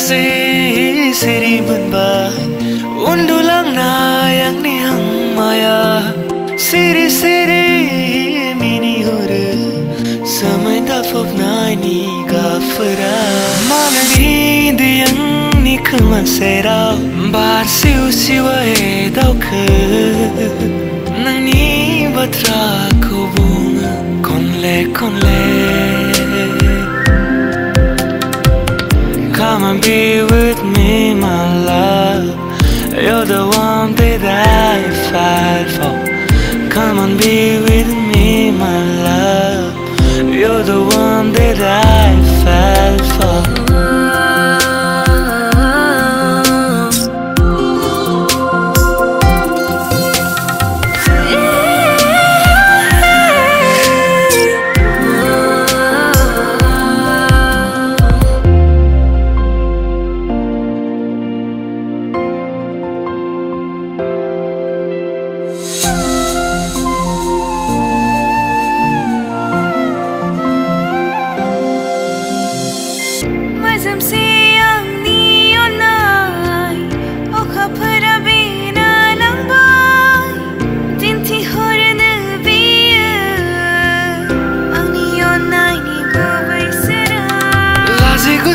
siri menba undulang na yang nihang maya siri mini hore samay dafop na ni gafara malani diyang ni kumasera bar siwa he dauke nang ni batra ko bunga konle come and be with me, my love. You're the one that I fight for. Come and be with me, my love. You're the one that I fight for.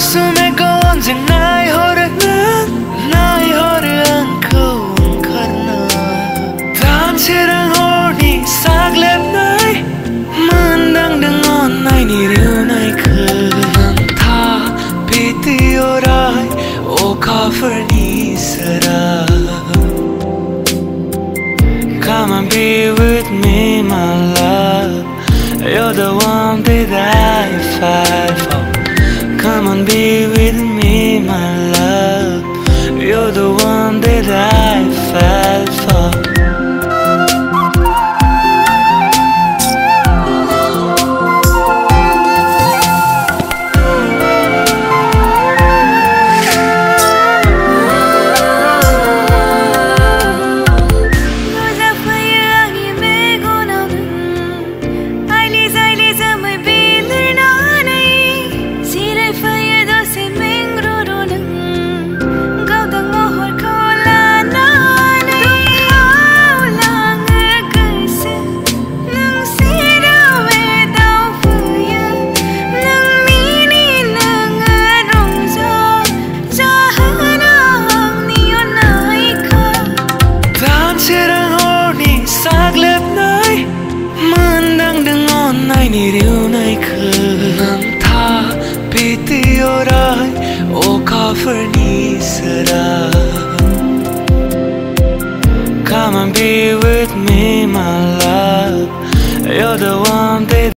Sume kon jeng nai hore ang kong karna tan serang horni saglep nai mandang dengan nai ni riu nai kang tha piti orai o cover ni sara. Come and be with me, my love. You're the one that I fight for. Come and be with me, my love. You're the one that I fight for. Ni riu nai khang tha piti orai o cover ni sara. Come and be with me, my love. You're the one that